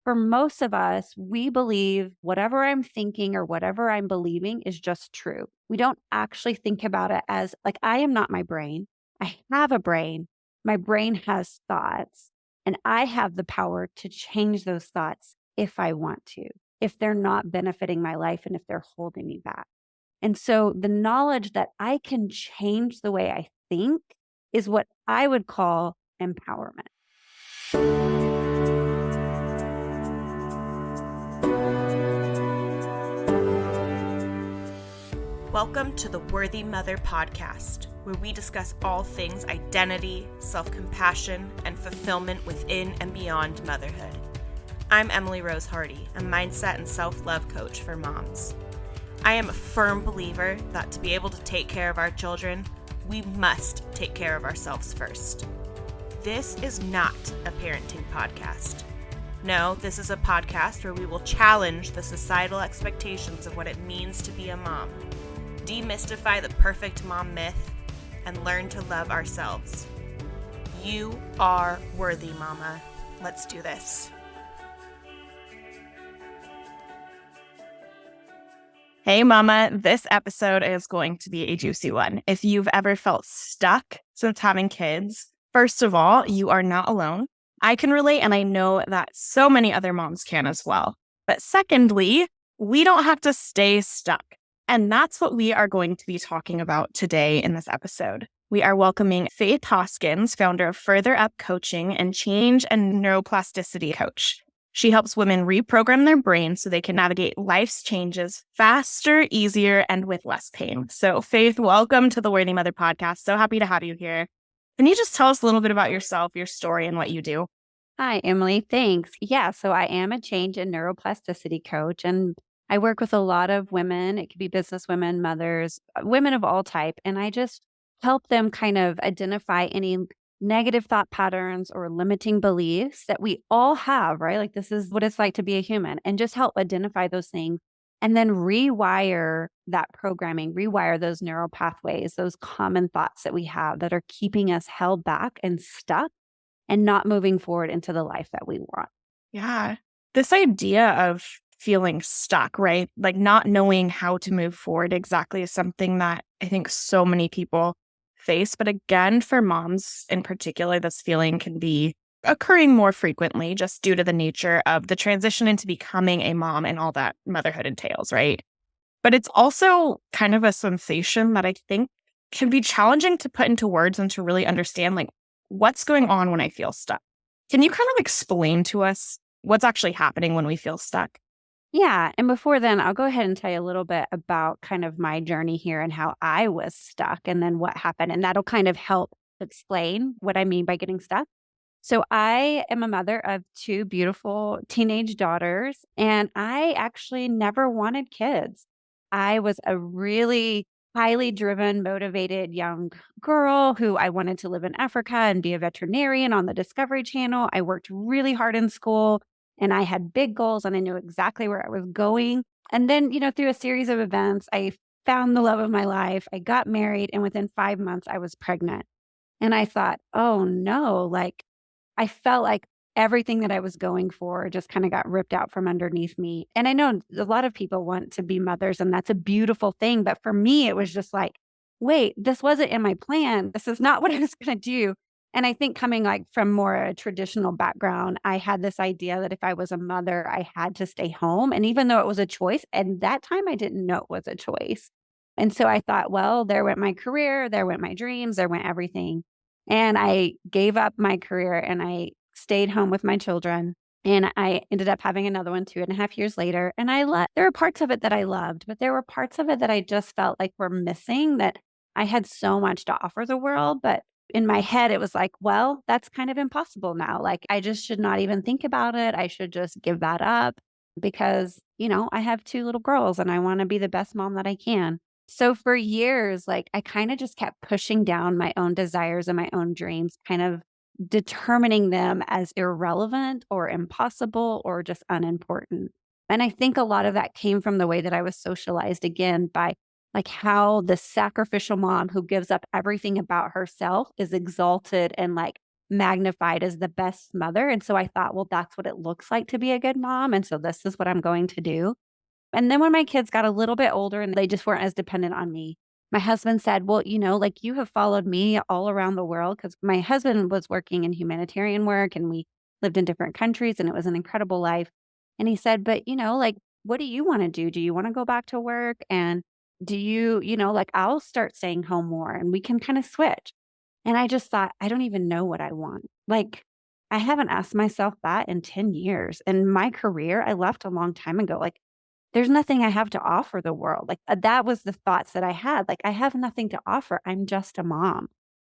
for most of us, we believe whatever I'm thinking or whatever I'm believing is just true. We don't actually think about it as like, I am not my brain. I have a brain. My brain has thoughts, and I have the power to change those thoughts if I want to, if they're not benefiting my life and if they're holding me back. And so the knowledge that I can change the way I think is what I would call empowerment. Welcome to the Worthy Mother podcast, where we discuss all things identity, self-compassion, and fulfillment within and beyond motherhood. I'm Emily Rose Hardy, a mindset and self-love coach for moms. I am a firm believer that to be able to take care of our children, we must take care of ourselves first. This is not a parenting podcast. No, this is a podcast where we will challenge the societal expectations of what it means to be a mom, demystify the perfect mom myth, and learn to love ourselves. You are worthy, mama. Let's do this. Hey, mama. This episode is going to be a juicy one. If you've ever felt stuck since having kids, first of all, you are not alone. I can relate, and I know that so many other moms can as well. But secondly, we don't have to stay stuck. And that's what we are going to be talking about today in this episode. We are welcoming Faith Hoskins, founder of Further Up Coaching and Change and Neuroplasticity Coach. She helps women reprogram their brains so they can navigate life's changes faster, easier, and with less pain. So Faith, welcome to the Worthy Mother podcast. So happy to have you here. Can you just tell us a little bit about yourself, your story, and what you do? Hi, Emily. Thanks. Yeah, so I am a change and neuroplasticity coach, and I work with a lot of women. It could be business women, mothers, women of all type, and I just help them kind of identify any negative thought patterns or limiting beliefs that we all have, right? Like this is what it's like to be a human, and just help identify those things and then rewire that programming, rewire those neural pathways, those common thoughts that we have that are keeping us held back and stuck and not moving forward into the life that we want. Yeah. This idea of feeling stuck, right? Like not knowing how to move forward exactly is something that I think so many people face. But again, for moms in particular, this feeling can be occurring more frequently just due to the nature of the transition into becoming a mom and all that motherhood entails, right? But it's also kind of a sensation that I think can be challenging to put into words and to really understand, like, what's going on when I feel stuck. Can you kind of explain to us what's actually happening when we feel stuck? Yeah. And before then, I'll go ahead and tell you a little bit about kind of my journey here and how I was stuck and then what happened. And that'll kind of help explain what I mean by getting stuck. So I am a mother of two beautiful teenage daughters, and I actually never wanted kids. I was a really highly driven, motivated young girl who I wanted to live in Africa and be a veterinarian on the Discovery Channel. I worked really hard in school and I had big goals and I knew exactly where I was going. And then, through a series of events, I found the love of my life. I got married, and within 5 months, I was pregnant. And I thought, oh no, like I felt like everything that I was going for just kind of got ripped out from underneath me. And I know a lot of people want to be mothers, and that's a beautiful thing. But for me, it was just like, wait, this wasn't in my plan. This is not what I was going to do. And I think coming like from more a traditional background, I had this idea that if I was a mother, I had to stay home. And even though it was a choice, and that time I didn't know it was a choice. And so I thought, well, there went my career, there went my dreams, there went everything. And I gave up my career and I stayed home with my children. And I ended up having another one 2.5 years later. And there were parts of it that I loved, but there were parts of it that I just felt like were missing, that I had so much to offer the world. But in my head, it was like, well, that's kind of impossible now. Like I just should not even think about it. I should just give that up because, I have two little girls and I want to be the best mom that I can. So for years, like I kind of just kept pushing down my own desires and my own dreams, kind of determining them as irrelevant or impossible or just unimportant. And I think a lot of that came from the way that I was socialized again by like how the sacrificial mom who gives up everything about herself is exalted and like magnified as the best mother. And so I thought, well, that's what it looks like to be a good mom. And so this is what I'm going to do. And then when my kids got a little bit older and they just weren't as dependent on me, my husband said, well, like you have followed me all around the world because my husband was working in humanitarian work and we lived in different countries and it was an incredible life. And he said, but, like, what do you want to do? Do you want to go back to work? And do like I'll start staying home more and we can kind of switch. And I just thought, I don't even know what I want. Like, I haven't asked myself that in 10 years. And my career, I left a long time ago. Like, there's nothing I have to offer the world. Like, that was the thoughts that I had. Like, I have nothing to offer. I'm just a mom.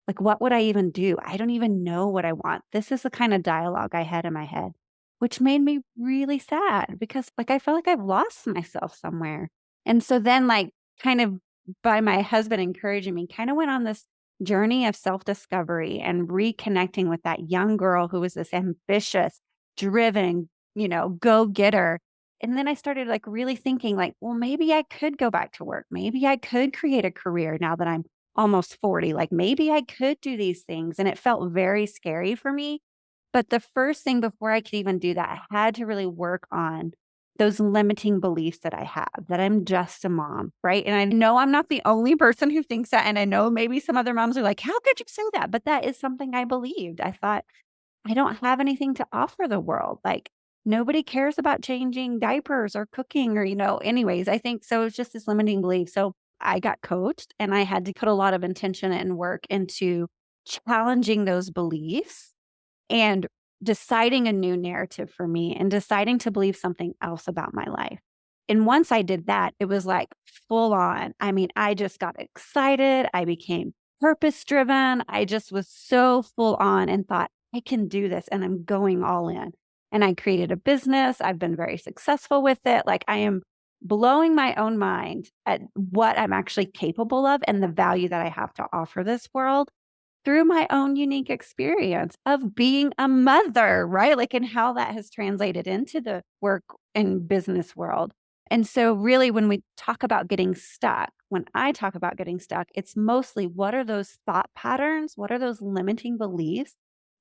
Like, what would I even do? I don't even know what I want. This is the kind of dialogue I had in my head, which made me really sad because, like, I felt like I've lost myself somewhere. And so then, like, kind of by my husband encouraging me, kind of went on this journey of self-discovery and reconnecting with that young girl who was this ambitious, driven, go-getter. And then I started like really thinking like, well, maybe I could go back to work. Maybe I could create a career now that I'm almost 40. Like maybe I could do these things. And it felt very scary for me. But the first thing before I could even do that, I had to really work on those limiting beliefs that I have, that I'm just a mom, right? And I know I'm not the only person who thinks that. And I know maybe some other moms are like, how could you say that? But that is something I believed. I thought, I don't have anything to offer the world. Like nobody cares about changing diapers or cooking or, anyways, I think so. It's just this limiting belief. So I got coached and I had to put a lot of intention and work into challenging those beliefs and deciding a new narrative for me and deciding to believe something else about my life. And once I did that, it was like full on. I mean, I just got excited. I became purpose driven. I just was so full on and thought, I can do this. And I'm going all in. And I created a business. I've been very successful with it. Like I am blowing my own mind at what I'm actually capable of and the value that I have to offer this world through my own unique experience of being a mother, right? Like, and how that has translated into the work and business world. And so, really, when we talk about getting stuck, when I talk about getting stuck, it's mostly what are those thought patterns? What are those limiting beliefs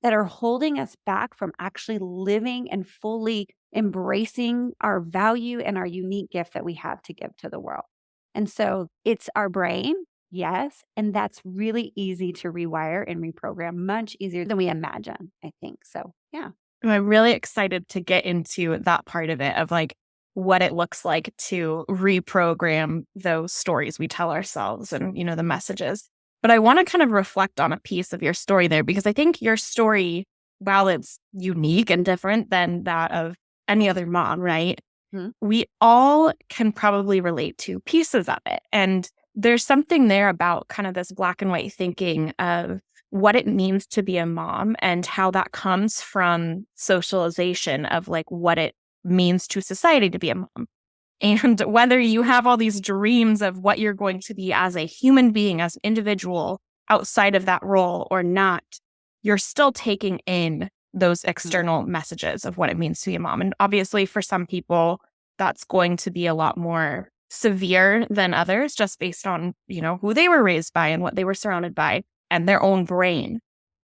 that are holding us back from actually living and fully embracing our value and our unique gift that we have to give to the world? And so, it's our brain. Yes, and that's really easy to rewire and reprogram, much easier than we imagine, I think. So, yeah. I'm really excited to get into that part of it of like what it looks like to reprogram those stories we tell ourselves and, the messages. But I want to kind of reflect on a piece of your story there because I think your story, while it's unique and different than that of any other mom, right? Mhm. We all can probably relate to pieces of it. And there's something there about kind of this black and white thinking of what it means to be a mom and how that comes from socialization of like what it means to society to be a mom. And whether you have all these dreams of what you're going to be as a human being, as an individual outside of that role or not, you're still taking in those external messages of what it means to be a mom. And obviously for some people, that's going to be a lot more severe than others just based on, who they were raised by and what they were surrounded by and their own brain.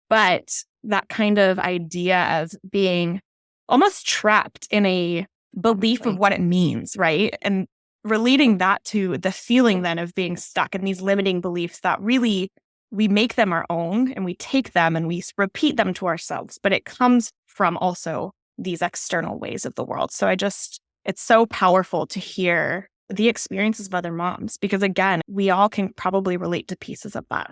But that kind of idea of being almost trapped in a belief of what it means, right? And relating that to the feeling then of being stuck in these limiting beliefs that really we make them our own and we take them and we repeat them to ourselves, but it comes from also these external ways of the world. So it's so powerful to hear the experiences of other moms because again, we all can probably relate to pieces of that.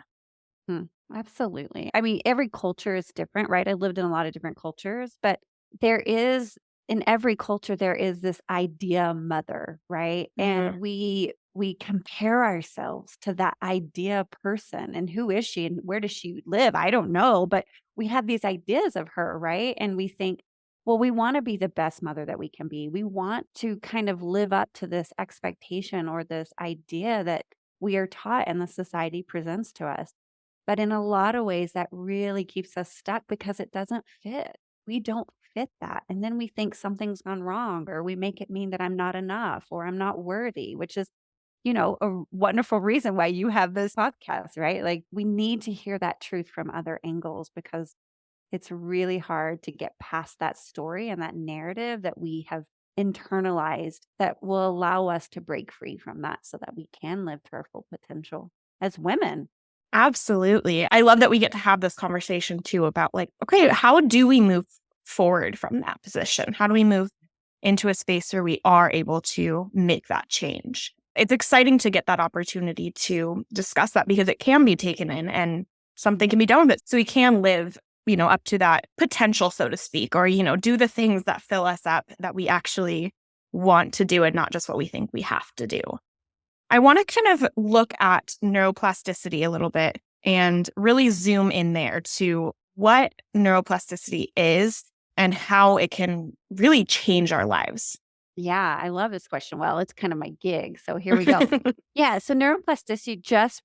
Absolutely. I mean, every culture is different, right? I lived in a lot of different cultures, but in every culture, there is this idea mother, right? And we compare ourselves to that idea person and who is she and where does she live? I don't know, but we have these ideas of her, right? And we think, well, we want to be the best mother that we can be. We want to kind of live up to this expectation or this idea that we are taught and the society presents to us. But in a lot of ways, that really keeps us stuck because it doesn't fit. We don't fit that. And then we think something's gone wrong, or we make it mean that I'm not enough or I'm not worthy, which is, a wonderful reason why you have this podcast, right? Like we need to hear that truth from other angles because It's really hard to get past that story and that narrative that we have internalized that will allow us to break free from that so that we can live to our full potential as women. Absolutely. I love that we get to have this conversation too about like, okay, how do we move forward from that position? How do we move into a space where we are able to make that change? It's exciting to get that opportunity to discuss that because it can be taken in and something can be done with it. So we can live, up to that potential, so to speak, or, do the things that fill us up that we actually want to do and not just what we think we have to do. I want to kind of look at neuroplasticity a little bit and really zoom in there to what neuroplasticity is and how it can really change our lives. Yeah, I love this question. Well, it's kind of my gig. So here we go. Yeah. So neuroplasticity, just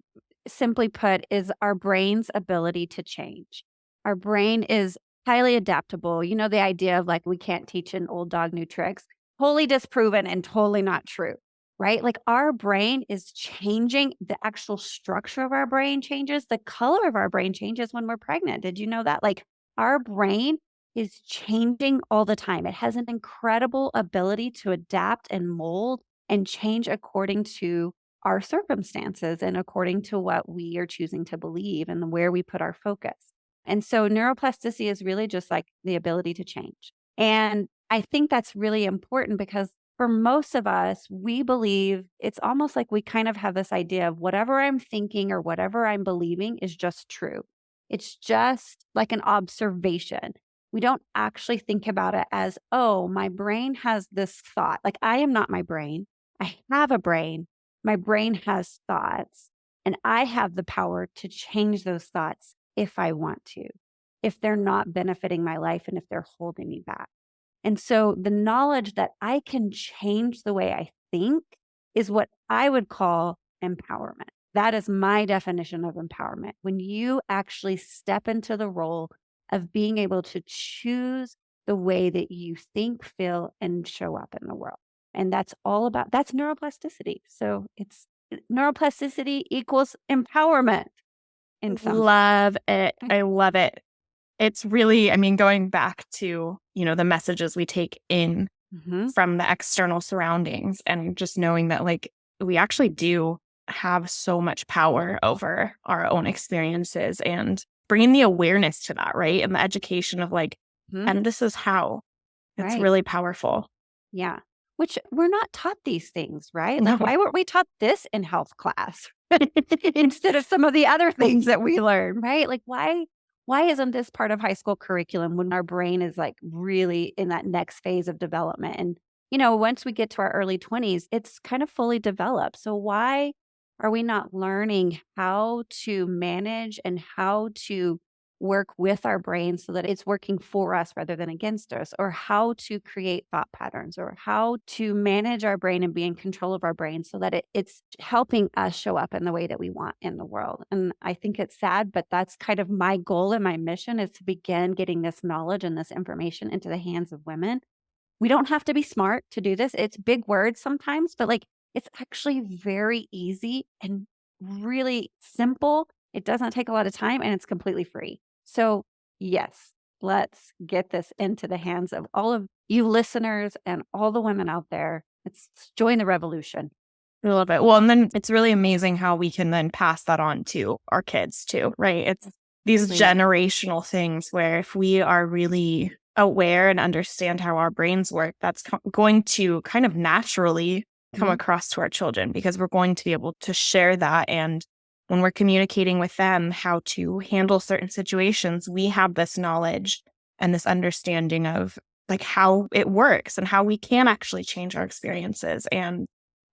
simply put, is our brain's ability to change. Our brain is highly adaptable. You know, the idea of like, we can't teach an old dog new tricks, totally disproven and totally not true, right? Like our brain is changing. The actual structure of our brain changes. The color of our brain changes when we're pregnant. Did you know that? Like our brain is changing all the time. It has an incredible ability to adapt and mold and change according to our circumstances and according to what we are choosing to believe and where we put our focus. And so neuroplasticity is really just like the ability to change. And I think that's really important because for most of us, we believe it's almost like we kind of have this idea of whatever I'm thinking or whatever I'm believing is just true. It's just like an observation. We don't actually think about it as, oh, my brain has this thought. Like I am not my brain. I have a brain. My brain has thoughts, and I have the power to change those thoughts if I want to, if they're not benefiting my life and if they're holding me back. And so the knowledge that I can change the way I think is what I would call empowerment. That is my definition of empowerment. When you actually step into the role of being able to choose the way that you think, feel, and show up in the world. And that's neuroplasticity. So it's neuroplasticity equals empowerment in some. Love it. I love it. It's really, going back to, the messages we take in from the external surroundings and just knowing that like we actually do have so much power over our own experiences and bringing the awareness to that, right? And the education of like, and this is how. It's Right. really powerful. Yeah. Which we're not taught these things, right? No. Like, why weren't we taught this in health class instead of some of the other things that we learn, right? Like, why isn't this part of high school curriculum when our brain is like really in that next phase of development? And, once we get to our early 20s, it's kind of fully developed. So why are we not learning how to manage and how to work with our brain so that it's working for us rather than against us, or how to create thought patterns, or how to manage our brain and be in control of our brain so that it's helping us show up in the way that we want in the world. And I think it's sad, but that's kind of my goal and my mission is to begin getting this knowledge and this information into the hands of women. We don't have to be smart to do this. It's big words sometimes, but like it's actually very easy and really simple. It doesn't take a lot of time and it's completely free. So, yes, let's get this into the hands of all of you listeners and all the women out there. Let's join the revolution. I love it. Well, and then it's really amazing how we can then pass that on to our kids too, right? It's these generational things where if we are really aware and understand how our brains work, that's going to kind of naturally come across to our children because we're going to be able to share that. And when we're communicating with them how to handle certain situations, we have this knowledge and this understanding of like how it works and how we can actually change our experiences and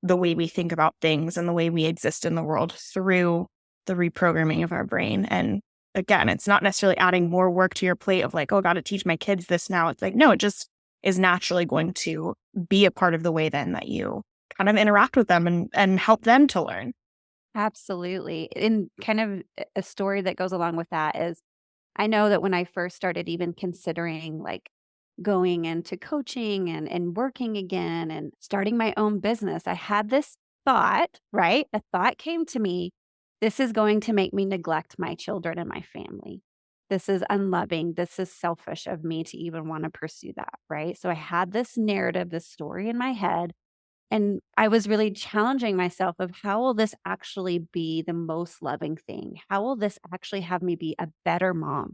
the way we think about things and the way we exist in the world through the reprogramming of our brain. And again, it's not necessarily adding more work to your plate of like, oh, got to teach my kids this now. It's like, no, it just is naturally going to be a part of the way then that you kind of interact with them and help them to learn. Absolutely. And kind of a story that goes along with that is I know that when I first started even considering like going into coaching and working again and starting my own business, I had this thought, right? A thought came to me. This is going to make me neglect my children and my family. this is unloving. This is selfish of me to even want to pursue that. Right. So I had this narrative, this story in my head. And I was really challenging myself of how will this actually be the most loving thing? How will this actually have me be a better mom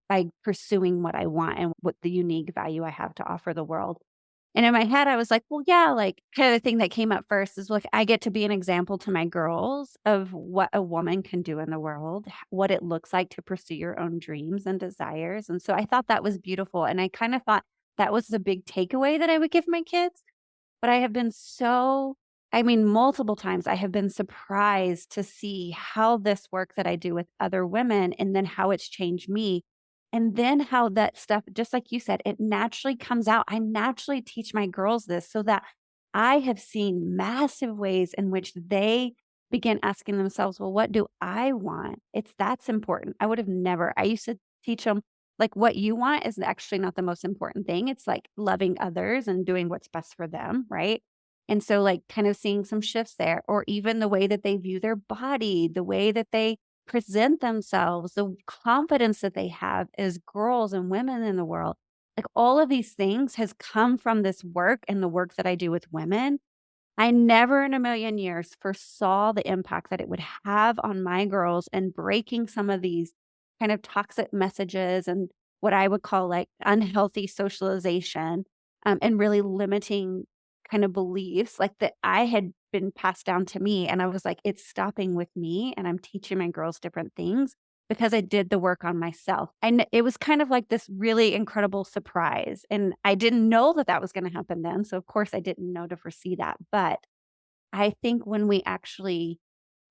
by pursuing what I want and what the unique value I have to offer the world? And in my head, I was like, well, yeah, like kind of the thing that came up first is like, I get to be an example to my girls of what a woman can do in the world, what it looks like to pursue your own dreams and desires. And so I thought that was beautiful. And I kind of thought that was the big takeaway that I would give my kids. But I have been multiple times I have been surprised to see how this work that I do with other women and then how it's changed me. And then how that stuff, just like you said, it naturally comes out. I naturally teach my girls this so that I have seen massive ways in which they begin asking themselves, well, what do I want? That's important. I used to teach them like what you want is actually not the most important thing. It's like loving others and doing what's best for them, right? And so like kind of seeing some shifts there, or even the way that they view their body, the way that they present themselves, the confidence that they have as girls and women in the world. Like all of these things has come from this work and the work that I do with women. I never in a million years foresaw the impact that it would have on my girls and breaking some of these kind of toxic messages and what I would call like unhealthy socialization, and really limiting kind of beliefs like that I had been passed down to me. And I was like, it's stopping with me. And I'm teaching my girls different things because I did the work on myself. And it was kind of like this really incredible surprise. And I didn't know that that was going to happen then. So, of course, I didn't know to foresee that. But I think when we actually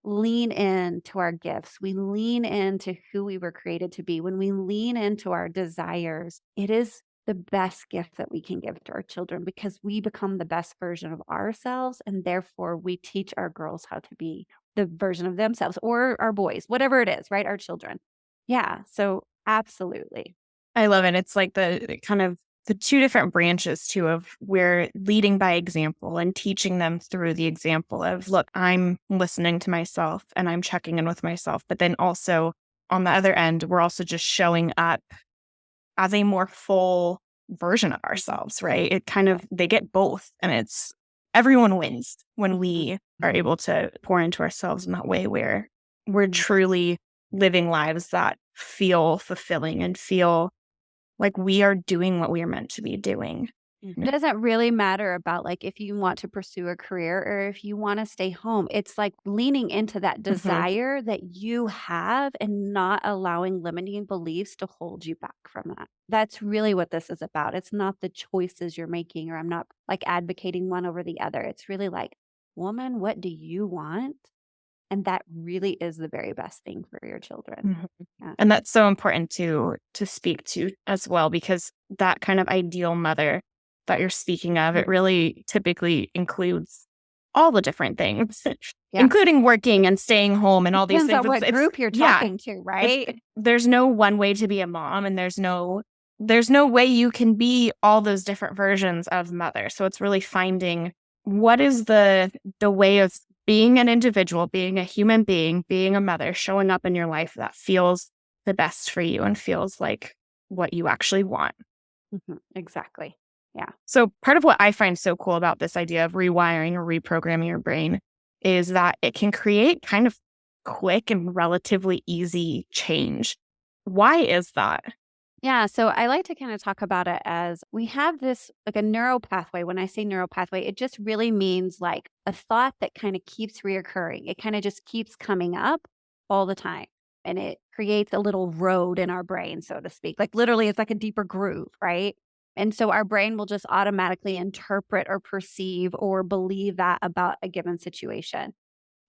lean into our gifts, we lean into who we were created to be, when we lean into our desires, it is the best gift that we can give to our children because we become the best version of ourselves. And therefore, we teach our girls how to be the version of themselves or our boys, whatever it is, right? Our children. Yeah. So, absolutely. I love it. It's like the kind of the two different branches too of we're leading by example and teaching them through the example of, look, I'm listening to myself and I'm checking in with myself. But then also on the other end, we're also just showing up as a more full version of ourselves, right? It kind of, they get both. And everyone wins when we are able to pour into ourselves in that way where we're truly living lives that feel fulfilling and feel like we are doing what we are meant to be doing. It doesn't really matter about like if you want to pursue a career or if you want to stay home. It's like leaning into that desire that you have and not allowing limiting beliefs to hold you back from that. That's really what this is about. It's not the choices you're making, or I'm not like advocating one over the other. It's really like, woman, what do you want? And that really is the very best thing for your children. Yeah. And that's so important to speak to as well, because that kind of ideal mother that you're speaking of, it really typically includes all the different things, including working and staying home and all these things. Depends on what group you're talking to, right? There's no one way to be a mom, and there's no way you can be all those different versions of mother. So it's really finding what is the way of being an individual, being a human being, being a mother, showing up in your life that feels the best for you and feels like what you actually want. Exactly. Yeah. So part of what I find so cool about this idea of rewiring or reprogramming your brain is that it can create kind of quick and relatively easy change. Why is that? Yeah. So I like to kind of talk about it as we have this like a neural pathway. When I say neural pathway, it just really means like a thought that kind of keeps reoccurring. It kind of just keeps coming up all the time. And it creates a little road in our brain, so to speak. Like literally, it's like a deeper groove, right? And so our brain will just automatically interpret or perceive or believe that about a given situation.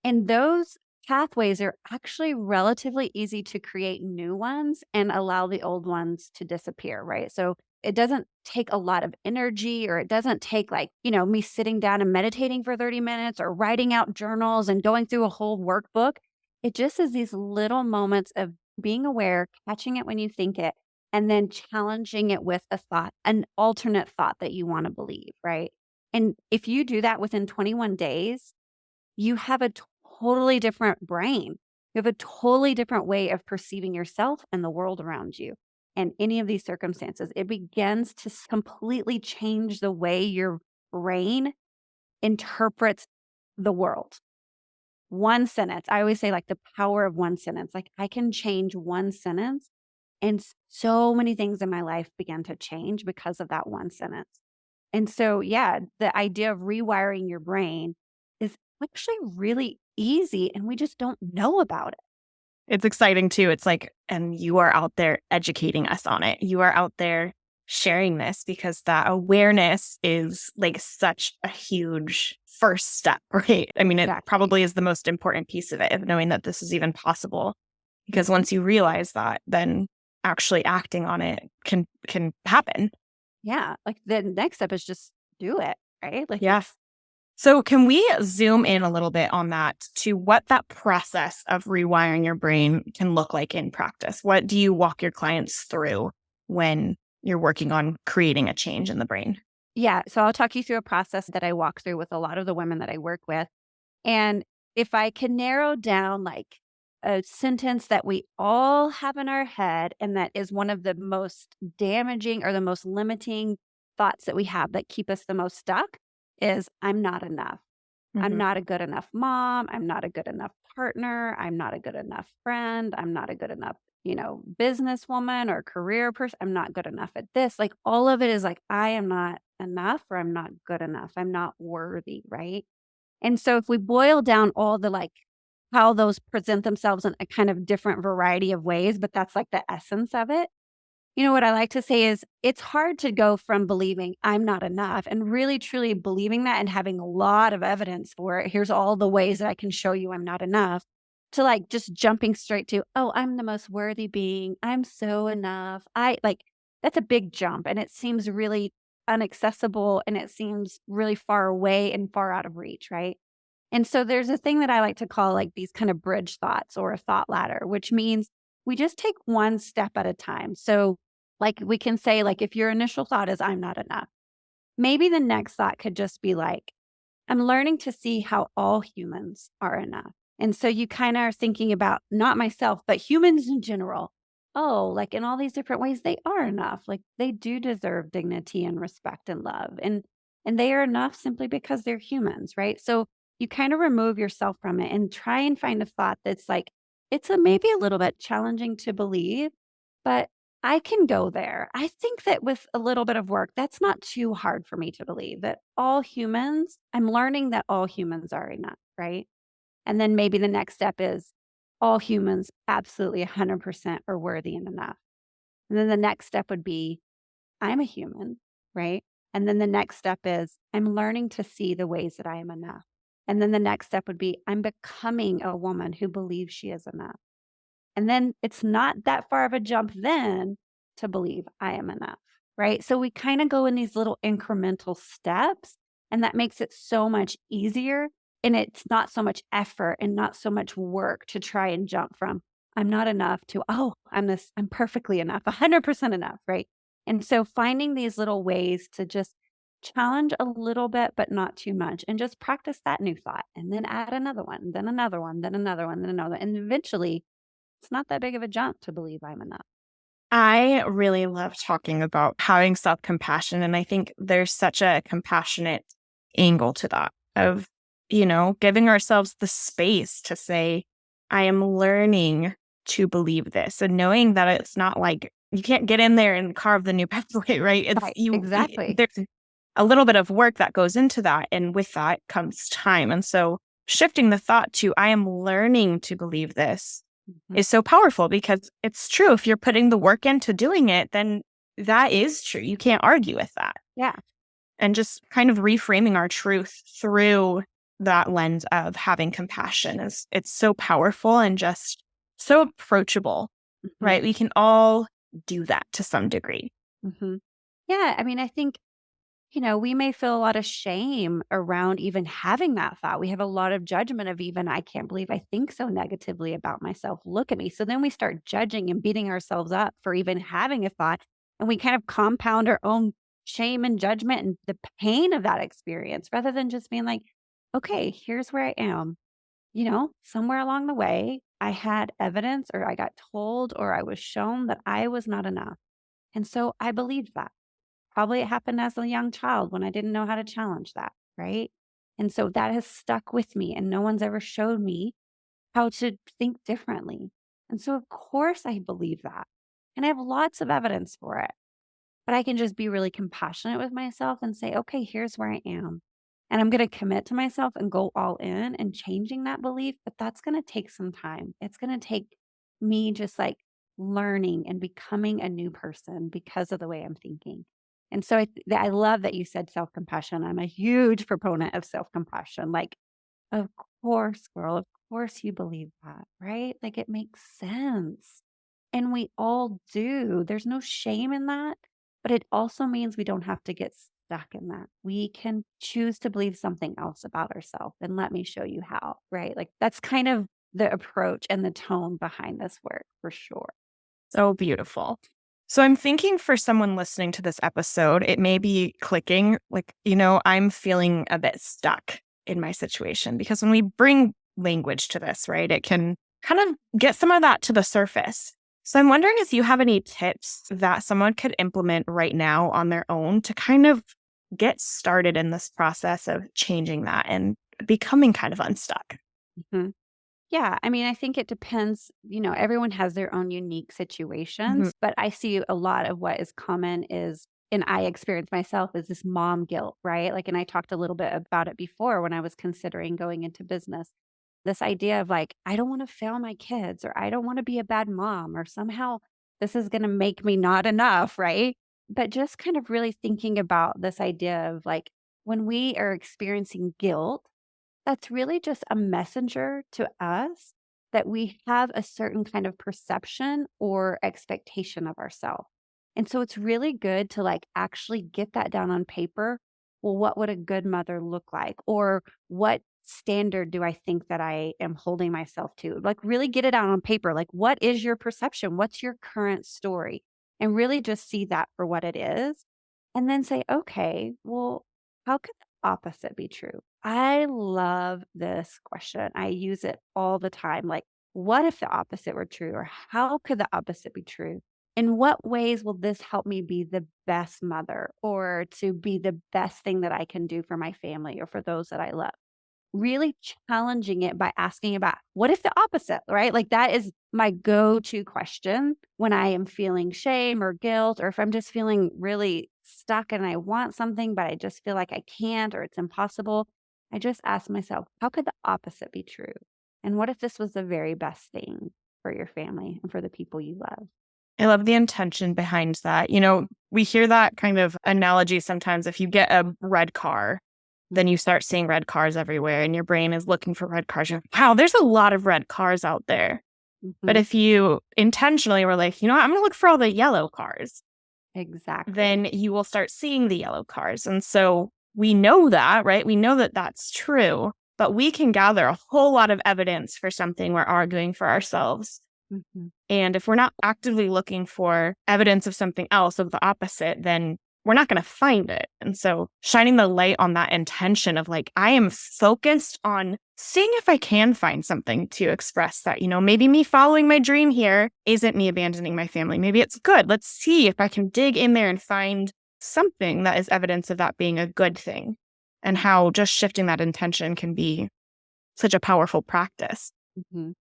And those pathways are actually relatively easy to create new ones and allow the old ones to disappear, right? So it doesn't take a lot of energy, or it doesn't take like, me sitting down and meditating for 30 minutes or writing out journals and going through a whole workbook. It just is these little moments of being aware, catching it when you think it, and then challenging it with a thought, an alternate thought that you want to believe, right? And if you do that within 21 days, you have a totally different brain. You have a totally different way of perceiving yourself and the world around you. And any of these circumstances, it begins to completely change the way your brain interprets the world. One sentence. I always say like the power of one sentence. Like I can change one sentence and so many things in my life began to change because of that one sentence. And so, yeah, the idea of rewiring your brain is actually really easy and we just don't know about it. It's exciting too. It's like, and you are out there educating us on it. You are out there sharing this because that awareness is like such a huge first step, right? I mean, it Exactly. probably is the most important piece of it, of knowing that this is even possible. Because once you realize that, then actually acting on it can happen. Yeah. Like the next step is just do it, right? Like Yeah. it's So can we zoom in a little bit on that to what that process of rewiring your brain can look like in practice? What do you walk your clients through when you're working on creating a change in the brain? yeah. So I'll talk you through a process that I walk through with a lot of the women that I work with. And if I can narrow down like a sentence that we all have in our head, and that is one of the most damaging or the most limiting thoughts that we have that keep us the most stuck, is I'm not enough. I'm Hmm. not a good enough mom. I'm not a good enough partner. I'm not a good enough friend. I'm not a good enough, businesswoman or career person. I'm not good enough at this. Like all of it is like, I am not enough or I'm not good enough. I'm not worthy. Right. And so if we boil down all the like how those present themselves in a kind of different variety of ways, but that's like the essence of it. What I like to say is it's hard to go from believing I'm not enough and really truly believing that and having a lot of evidence for it. Here's all the ways that I can show you I'm not enough to like just jumping straight to, oh, I'm the most worthy being. I'm so enough. I like that's a big jump and it seems really unaccessible and it seems really far away and far out of reach, right? And so there's a thing that I like to call like these kind of bridge thoughts or a thought ladder, which means we just take one step at a time. So, like, we can say, like, if your initial thought is, I'm not enough, maybe the next thought could just be like, I'm learning to see how all humans are enough. And so you kind of are thinking about not myself, but humans in general. Oh, like in all these different ways, they are enough. Like they do deserve dignity and respect and love. And they are enough simply because they're humans, right? So you kind of remove yourself from it and try and find a thought that's like, it's a maybe a little bit challenging to believe, but I can go there. I think that with a little bit of work, that's not too hard for me to believe that all humans, I'm learning that all humans are enough, right? And then maybe the next step is all humans absolutely 100% are worthy and enough. And then the next step would be I'm a human, right? And then the next step is I'm learning to see the ways that I am enough. And then the next step would be I'm becoming a woman who believes she is enough. And then it's not that far of a jump then to believe I am enough, right? So we kind of go in these little incremental steps, and that makes it so much easier. And it's not so much effort and not so much work to try and jump from I'm not enough to, oh, I'm perfectly enough, 100% enough, right? And so finding these little ways to just challenge a little bit, but not too much, and just practice that new thought and then add another one, then another one, then another one, then another. And eventually it's not that big of a jump to believe I'm enough. I really love talking about having self compassion. And I think there's such a compassionate angle to that of, giving ourselves the space to say, I am learning to believe this and knowing that it's not like you can't get in there and carve the new pathway, right? It's Right, exactly. there's a little bit of work that goes into that. And with that comes time. And so shifting the thought to, I am learning to believe this Mhm. is so powerful because it's true. If you're putting the work into doing it, then that is true. You can't argue with that. Yeah. And just kind of reframing our truth through that lens of having compassion is it's so powerful and just so approachable, Mhm. right? We can all do that to some degree. Mhm. Yeah, I mean, I think, we may feel a lot of shame around even having that thought. We have a lot of judgment of even, I can't believe I think so negatively about myself. Look at me. So then we start judging and beating ourselves up for even having a thought. And we kind of compound our own shame and judgment and the pain of that experience rather than just being like, okay, here's where I am. Somewhere along the way, I had evidence or I got told or I was shown that I was not enough. And so I believed that. Probably it happened as a young child when I didn't know how to challenge that, right? And so that has stuck with me, and no one's ever showed me how to think differently. And so, of course, I believe that. And I have lots of evidence for it. But I can just be really compassionate with myself and say, okay, here's where I am. And I'm going to commit to myself and go all in and changing that belief. But that's going to take some time. It's going to take me just like learning and becoming a new person because of the way I'm thinking. And so I love that you said self compassion. I'm a huge proponent of self compassion. Like, of course, girl, of course you believe that, right? Like it makes sense. And we all do. There's no shame in that, but it also means we don't have to get stuck in that. We can choose to believe something else about ourselves. And let me show you how, right? Like that's kind of the approach and the tone behind this work for sure. So beautiful. So I'm thinking for someone listening to this episode, it may be clicking like, I'm feeling a bit stuck in my situation because when we bring language to this, right, it can kind of get some of that to the surface. So I'm wondering if you have any tips that someone could implement right now on their own to kind of get started in this process of changing that and becoming kind of unstuck. Mhm. Yeah, I mean, I think it depends, everyone has their own unique Mhm. situations, but I see a lot of what is common is and I experience myself is this mom guilt, right? Like, and I talked a little bit about it before when I was considering going into business. This idea of like, I don't want to fail my kids or I don't want to be a bad mom or somehow this is going to make me not enough, right? But just kind of really thinking about this idea of like when we are experiencing guilt, that's really just a messenger to us that we have a certain kind of perception or expectation of ourselves. And so it's really good to like actually get that down on paper. Well, what would a good mother look like? Or what standard do I think that I am holding myself to? Like, really get it out on paper. Like, what is your perception? What's your current story? And really just see that for what it is. And then say, okay, well, how could the opposite be true? I love this question. I use it all the time. Like, what if the opposite were true? Or how could the opposite be true? In what ways will this help me be the best mother or to be the best thing that I can do for my family or for those that I love? Really challenging it by asking about what if the opposite, right? Like that is my go-to question when I am feeling shame or guilt, or if I'm just feeling really stuck and I want something, but I just feel like I can't or it's impossible. I just ask myself, how could the opposite be true? And what if this was the very best thing for your family and for the people you love? I love the intention behind that. We hear that kind of analogy sometimes. If you get a red car, then you start seeing red cars everywhere and your brain is looking for red cars. You're like, wow, there's a lot of red cars out there. But Mhm. if you intentionally were like, what, I'm going to look for all the yellow cars, Exactly. then you will start seeing the yellow cars. And so we know that, right? We know that that's true, but we can gather a whole lot of evidence for something we're arguing for ourselves. Mhm. And if we're not actively looking for evidence of something else, of the opposite, then we're not going to find it. And so shining the light on that intention of like, I am focused on seeing if I can find something to express that, maybe me following my dream here isn't me abandoning my family. Maybe it's good. Let's see if I can dig in there and find something that is evidence of that being a good thing and how just shifting that intention can be such a powerful practice. Mhm.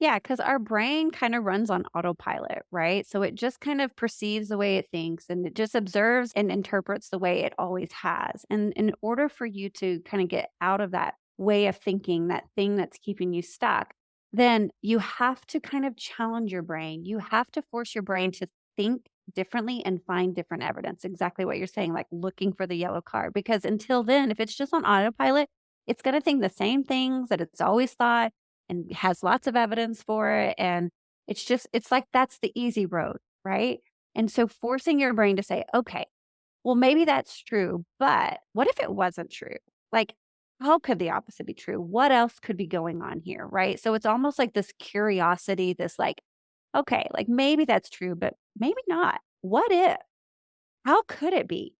Yeah, because our brain kind of runs on autopilot, right? So it just kind of perceives the way it thinks and it just observes and interprets the way it always has. And in order for you to kind of get out of that way of thinking, that thing that's keeping you stuck, then you have to kind of challenge your brain. You have to force your brain to think differently and find different evidence. Exactly what you're saying, like looking for the yellow card. Because until then, if it's just on autopilot, it's going to think the same things that it's always thought and has lots of evidence for it. And it's like that's the easy road, right? And so forcing your brain to say, okay, well, maybe that's true, but what if it wasn't true? Like, how could the opposite be true? What else could be going on here, right? So it's almost like this curiosity, this like, okay, like maybe that's true, but maybe not. What if? How could it be?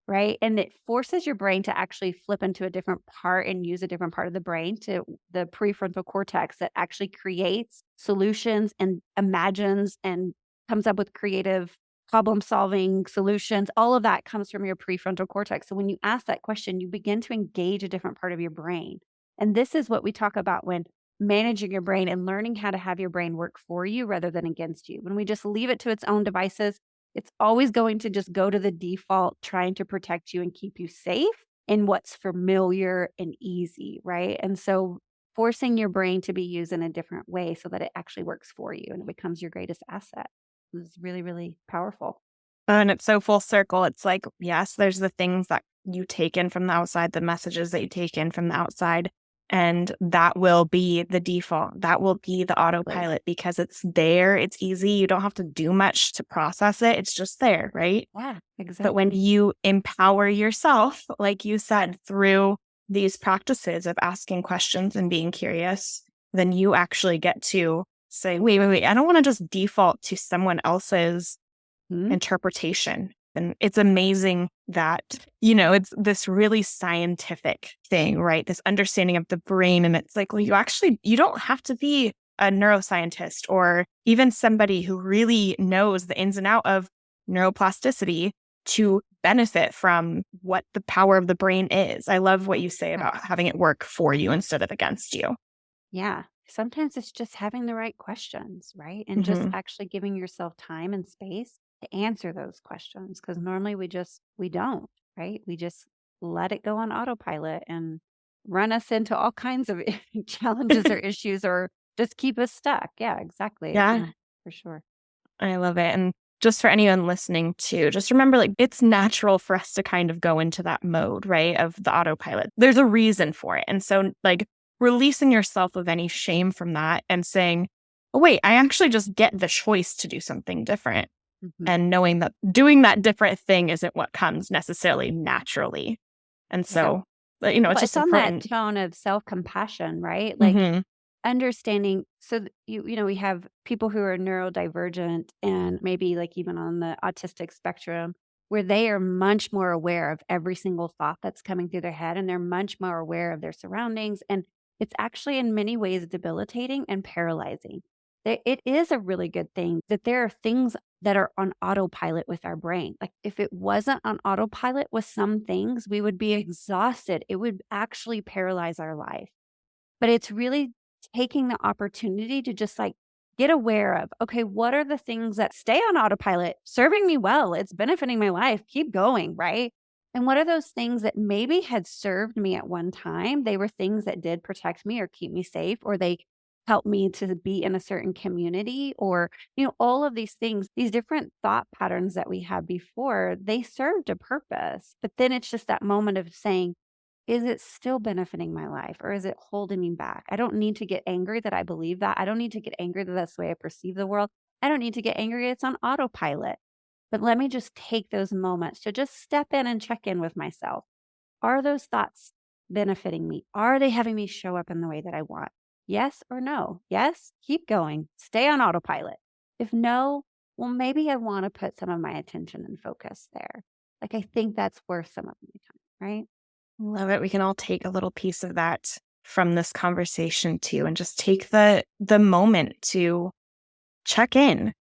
right? And it forces your brain to actually flip into a different part and use a different part of the brain to the prefrontal cortex that actually creates solutions and imagines and comes up with creative problem solving solutions. All of that comes from your prefrontal cortex. So when you ask that question, you begin to engage a different part of your brain. And this is what we talk about when managing your brain and learning how to have your brain work for you rather than against you. When we just leave it to its own devices, it's always going to just go to the default, trying to protect you and keep you safe in what's familiar and easy, right? And so forcing your brain to be used in a different way so that it actually works for you and it becomes your greatest asset is really, really powerful. And it's so full circle. It's like, yes, there's the things that you take in from the outside, the messages that you take in from the outside, and that will be the default. That will be the Like, autopilot because it's there. It's easy. You don't have to do much to process it. It's just there, right? yeah, But when exactly. you empower yourself, like you said, through these practices of asking questions and being curious, then you actually get to say, wait, I don't want to just default to someone else's Mhm. interpretation. And it's amazing that, it's this really scientific thing, right? This understanding of the brain. And it's like, well, you don't have to be a neuroscientist or even somebody who really knows the ins and out of neuroplasticity to benefit from what the power of the brain is. I love what you say Yeah. about having it work for you instead of against you. Yeah. Sometimes it's just having the right questions, right? And just Hmm. actually giving yourself time and space to answer those questions. Cause normally we don't, right? We just let it go on autopilot and run us into all kinds of challenges or issues or just keep us stuck. Yeah, exactly. Yeah. No, for sure. I love it. And just for anyone listening too, just remember like it's natural for us to kind of go into that mode, right? Of the autopilot. There's a reason for it. And so like releasing yourself of any shame from that and saying, oh, wait, I actually just get the choice to do something different. Mhm. And knowing that doing that different thing isn't what comes necessarily naturally. And Yeah. so, it's Well, just it's on that important. tone of self compassion, right? Like, Hmm. understanding so we have people who are neurodivergent and maybe like even on the autistic spectrum where they are much more aware of every single thought that's coming through their head and they're much more aware of their surroundings and it's actually in many ways debilitating and paralyzing. It is a really good thing that there are things that are on autopilot with our brain. Like if it wasn't on autopilot with some things, we would be exhausted. It would actually paralyze our life. But it's really taking the opportunity to just like get aware of, okay, what are the things that stay on autopilot, serving me well? It's benefiting my life. Keep going, right? And what are those things that maybe had served me at one time? They were things that did protect me or keep me safe, or they helped me to be in a certain community, or, all of these things, these different thought patterns that we had before, they served a purpose. But then it's just that moment of saying, is it still benefiting my life or is it holding me back? I don't need to get angry that I believe that. I don't need to get angry that that's the way I perceive the world. I don't need to get angry it's on autopilot. But let me just take those moments to just step in and check in with myself. Are those thoughts benefiting me? Are they having me show up in the way that I want? Yes or no? Yes, keep going. Stay on autopilot. If no, well, maybe I want to put some of my attention and focus there. Like, I think that's worth some of my time, right? Love it. We can all take a little piece of that from this conversation too, and just take the moment to check in,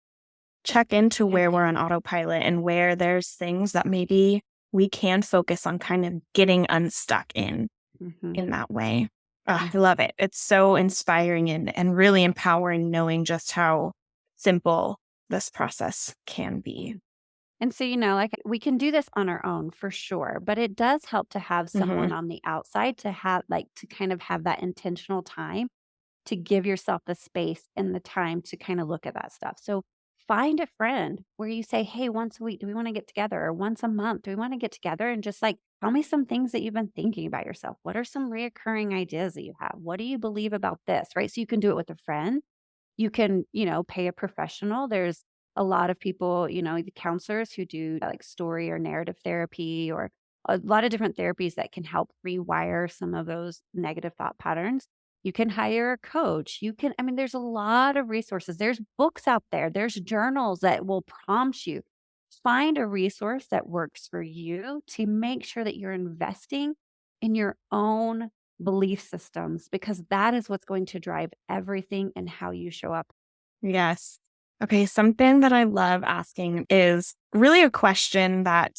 check into where we're Exactly. on autopilot and where there's things that maybe we can focus on kind of getting unstuck Mhm. in that way. Yeah. I love it. It's so inspiring and really empowering knowing just how simple this process can be. And so, like we can do this on our own for sure, but it does help to have Hmm. someone on the outside to have like to kind of have that intentional time to give yourself the space and the time to kind of look at that stuff. So find a friend where you say, hey, once a week, do we want to get together? Or once a month, do we want to get together and just like tell me some things that you've been thinking about yourself? What are some reoccurring ideas that you have? What do you believe about this? Right. So you can do it with a friend you can, pay a professional. There's a lot of people, the counselors who do like story or narrative therapy or a lot of different therapies that can help rewire some of those negative thought patterns. You can hire a coach. There's a lot of resources. There's books out there, there's journals that will prompt you. find a resource that works for you to make sure that you're investing in your own belief systems, because that is what's going to drive everything and how you show up. Yes. Okay. Something that I love asking is really a question that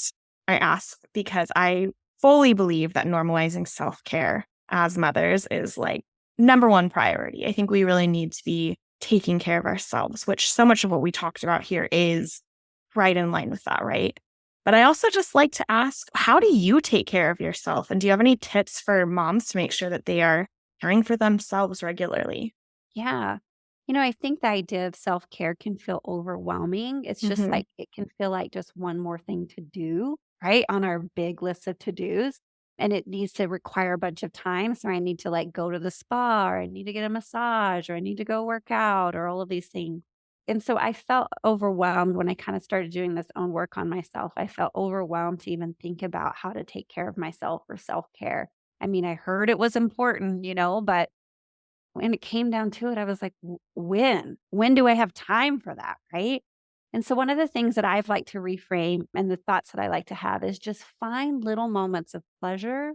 I ask because I fully believe that normalizing self-care as mothers is like number one priority. I think we really need to be taking care of ourselves, which so much of what we talked about here is right in line with that, right? But I also just like to ask, how do you take care of yourself? And do you have any tips for moms to make sure that they are caring for themselves regularly? Yeah. I think the idea of self care can feel overwhelming. It's just Hmm. like it can feel like just one more thing to do, right? On our big list of to dos. And it needs to require a bunch of time. So I need to like go to the spa, or I need to get a massage, or I need to go work out, or all of these things. And so I felt overwhelmed when I kind of started doing this own work on myself. I felt overwhelmed to even think about how to take care of myself or self care. I mean, I heard it was important, but when it came down to it, I was like, When? When do I have time for that?" Right? And so one of the things that I've liked to reframe and the thoughts that I like to have is just find little moments of pleasure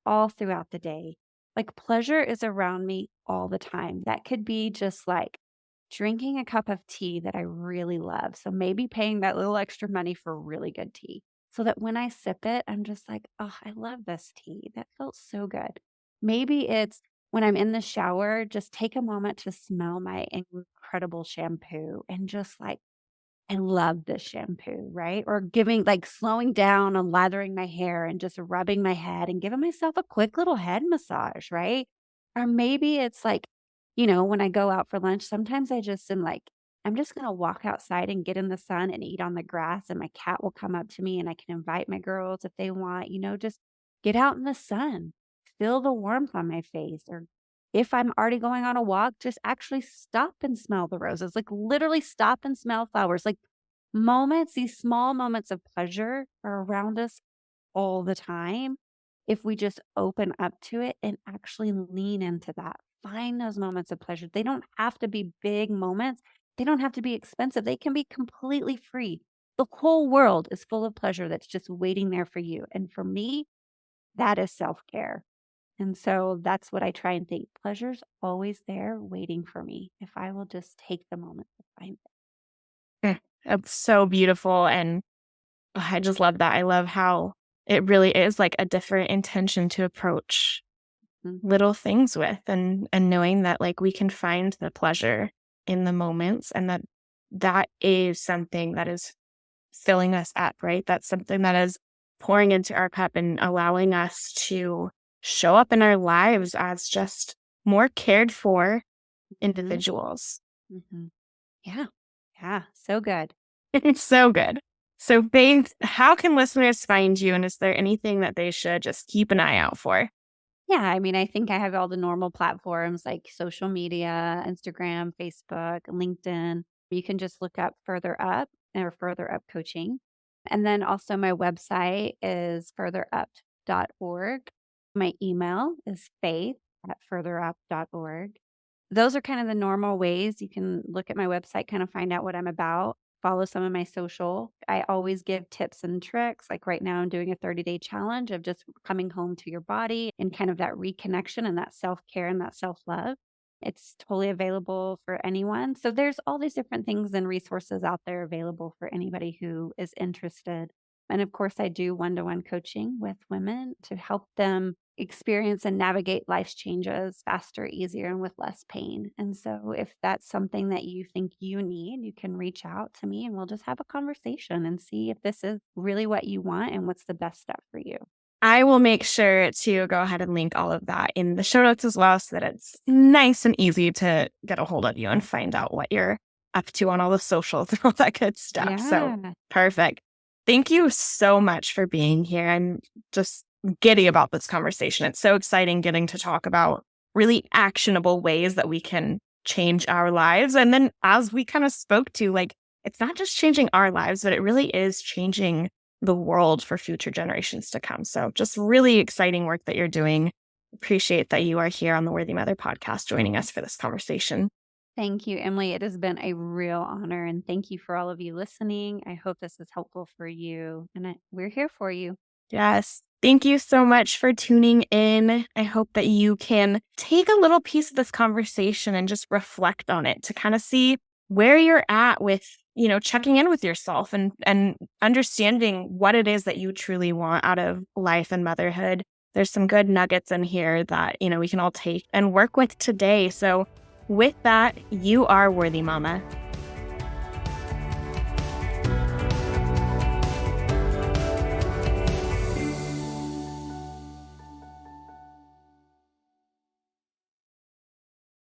all throughout the day. Like, pleasure is around me all the time. That could be just like drinking a cup of tea that I really love. So maybe paying that little extra money for really good tea, so that when I sip it, I'm just like, "Oh, I love this tea. That felt so good." Maybe it's when I'm in the shower, just take a moment to smell my incredible shampoo and just like, I love this shampoo, right? Or slowing down and lathering my hair and just rubbing my head and giving myself a quick little head massage, right? Or maybe it's like, when I go out for lunch, sometimes I just am like, I'm just going to walk outside and get in the sun and eat on the grass, and my cat will come up to me and I can invite my girls if they want, just get out in the sun, feel the warmth on my face. Or if I'm already going on a walk, just actually stop and smell the roses, like literally stop and smell flowers. Like, these small moments of pleasure are around us all the time. If we just open up to it and actually lean into that, find those moments of pleasure. They don't have to be big moments, they don't have to be expensive, they can be completely free. The whole world is full of pleasure that's just waiting there for you. And for me, that is self care. And so that's what I try and think. Pleasure's always there waiting for me if I will just take the moment to find it. It's so beautiful. And I just love that. I love how it really is like a different intention to approach Mhm. little things with and knowing that like we can find the pleasure in the moments and that is something that is filling us up, right? That's something that is pouring into our cup and allowing us to show up in our lives as just more cared for Mhm. individuals. Mhm. Yeah. Yeah. So good. It's so good. So, Faith, how can listeners find you? And is there anything that they should just keep an eye out for? Yeah, I mean, I think I have all the normal platforms like social media, Instagram, Facebook, LinkedIn. You can just look up Further Up or Further Up Coaching. And then also my website is furtherup.org. My email is faith@furtherup.org. Those are kind of the normal ways you can look at my website, kind of find out what I'm about, follow some of my social. I always give tips and tricks. Like right now, I'm doing a 30-day challenge of just coming home to your body and kind of that reconnection and that self care and that self love. It's totally available for anyone. So there's all these different things and resources out there available for anybody who is interested. And of course, I do one-to-one coaching with women to help them experience and navigate life's changes faster, easier, and with less pain. And so, if that's something that you think you need, you can reach out to me and we'll just have a conversation and see if this is really what you want and what's the best step for you. I will make sure to go ahead and link all of that in the show notes as well so that it's nice and easy to get a hold of you and find out what you're up to on all the socials and all that good stuff. So Yeah. perfect. Thank you so much for being here. I'm just giddy about this conversation. It's so exciting getting to talk about really actionable ways that we can change our lives. And then, as we kind of spoke to, like, it's not just changing our lives, but it really is changing the world for future generations to come. So just really exciting work that you're doing. Appreciate that you are here on the Worthy Mother podcast joining us for this conversation. Thank you, Emily. It has been a real honor. And thank you for all of you listening. I hope this is helpful for you. And we're here for you. Yes. Thank you so much for tuning in. I hope that you can take a little piece of this conversation and just reflect on it to kind of see where you're at with, checking in with yourself and understanding what it is that you truly want out of life and motherhood. There's some good nuggets in here that, we can all take and work with today. So with that, you are worthy, Mama.